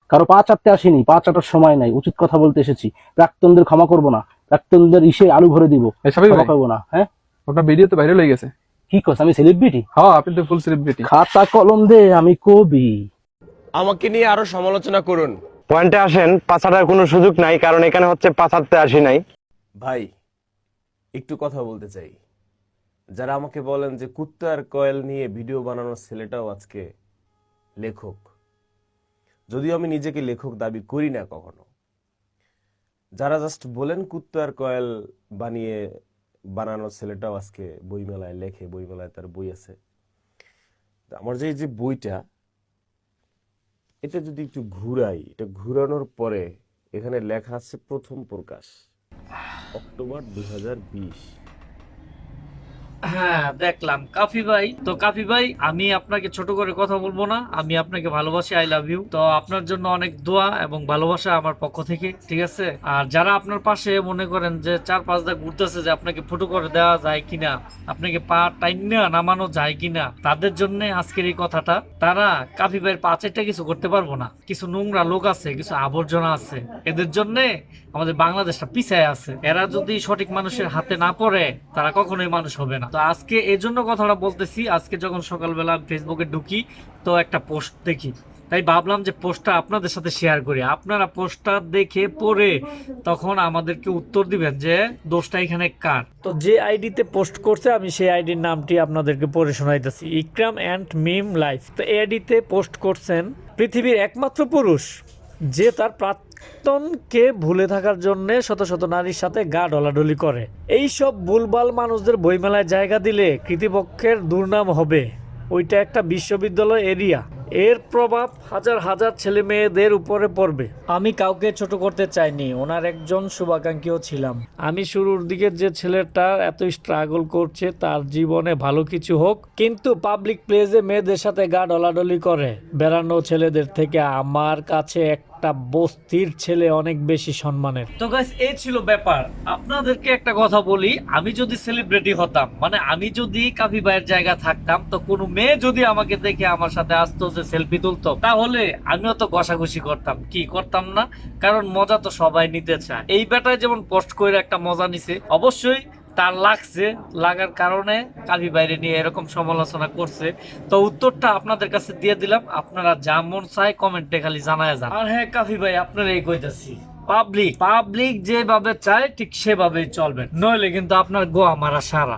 কারো পা চাটতে আসিনি, পা চাটার সময় নাই, উচিত কথা বলতে এসেছি। প্রাক্তনদের ক্ষমা করবো না, প্রাক্তনদের ইসে আলু ভরে দিব, সাবির ক্ষমা ভাই, করবো না। হ্যাঁ, আপনার ভিডিও তো ভাইরাল হয়ে গেছে। কি কথা, আমি সেলিব্রিটি? হ্যাঁ, আপনি তো ফুল সেলিব্রিটি। খাতা কলম দে, আমি কবি। আমাকে নিয়ে আরো সমালোচনা করুন। পয়েন্টে আসেন, পাছাটার কোনো সুযোগ নাই, কারণ এখানে হচ্ছে পাছাতে আসি নাই। ভাই, একটু কথা বলতে চাই। যারা আমাকে বলেন যে কুত্তার কয়েল নিয়ে ভিডিও বানানোর ছেলেটাও আজকে লেখক, যদিও আমি নিজেকে লেখক দাবি করি না কখনো, যারা জাস্ট বলেন কুত্তার কয়েল বানানোর ছেলেটাও আজকে বইমেলায় লেখে, বইমেলায় তার বই আছে। আমার যে এই যে বইটা, এটা যদি একটু ঘুরাই, এটা ঘুরানোর পরে এখানে লেখা আছে প্রথম প্রকাশ অক্টোবর 2020। হ্যাঁ, দেখলাম কাফি ভাই। তো কাফি ভাই, আমি আপনাকে ছোট করে কথা বলবো না, আমি আপনাকে ভালোবাসি, আই লাভ ইউ। তো আপনার জন্য অনেক দোয়া এবং ভালোবাসা আমার পক্ষ থেকে, ঠিক আছে? আর যারা আপনার পাশে মনে করেন যে 4-5 দা ঘুরতেছে যে আপনাকে ফটো করে দেওয়া যায় কিনা, আপনাকে পা টাইনা নামানো যায় কিনা, তাদের জন্য আজকের এই কথাটা। তারা কাফি ভাইয়ের পাঁচেরটা কিছু করতে পারবো না। কিছু নোংরা লোক আছে, কিছু আবর্জনা আছে, এদের জন্য আমাদের বাংলাদেশটা পিছায় আছে। এরা যদি সঠিক মানুষের হাতে না পড়ে, তারা কখনোই মানুষ হবে না। তো আজকে এই জন্য কথাটা বলতেছি। আজকে যখন সকালবেলা ফেসবুকে ঢুকি, তো একটা পোস্ট দেখি, তাই ভাবলাম যে পোস্টটা আপনাদের সাথে শেয়ার করি। আপনারা পোস্টটা দেখে পড়ে তখন আমাদেরকে উত্তর দিবেন যে দোষটা এখানে কার। তো যে আইডিতে পোস্ট করছে, আমি সেই আইডির নামটি আপনাদেরকে পড়ে শোনাইতেছি, ইকরাম অ্যান্ড মিম লাইফ। তো এই আইডিতে পোস্ট করছেন পৃথিবীর একমাত্র পুরুষ যে তার প্রাক্তনকে ভুলে থাকার জন্য শত শত নারীর সাথে গা ডলাডলি করে। এইসব ভুলভাল মানুষদের বইমেলায় জায়গা দিলে কৃতিপক্ষের দুর্নাম হবে। ওইটা একটা বিশ্ববিদ্যালয় এরিয়া, এর প্রভাব হাজার হাজার ছেলে মেয়েদের উপরে পড়বে। আমি কাউকে ছোট করতে চাইনি, ওনার একজন শুভাকাঙ্ক্ষীও ছিলাম। আমি শুরুর দিকে যে ছেলেটা এত স্ট্রাগল করছে, তার জীবনে ভালো কিছু হোক, কিন্তু পাবলিক প্লেসে মেয়েদের সাথে গা ডলাডলি করে বেড়ানো ছেলেদের থেকে আমার কাছে একটা বস্তির ছেলে অনেক বেশি সম্মানের। তো গাইস, এই ছিল ব্যাপার। আপনাদেরকে একটা কথা বলি, আমি যদি সেলিব্রিটি হতাম, মানে আমি যদি কাফি ভাইয়ের জায়গা থাকতাম, তো কোনো মেয়ে যদি আমাকে দেখে আমার সাথে আসতো, যে সেলফি তুলতো, তাহলে আমিও তো ঘষাঘষি করতাম, কি করতাম না? কারণ মজা তো সবাই নিতে চায়। এই বেটায় যেমন পোস্ট করে একটা মজা নিছে, অবশ্যই তার লাগছে, লাগার কারণে কাফি বাইরে নিয়ে এরকম সমালোচনা করছে। তো উত্তরটা আপনাদের কাছে দিয়ে দিলাম, আপনারা যা মন চায় কমেন্টে খালি জানায় যান। আর হ্যাঁ কাফি ভাই, আপনারা এই কইতাছি, পাবলিক যেভাবে চায় ঠিক সেভাবেই চলবেন, নইলে কিন্তু আপনার গোয়া মারা সারা।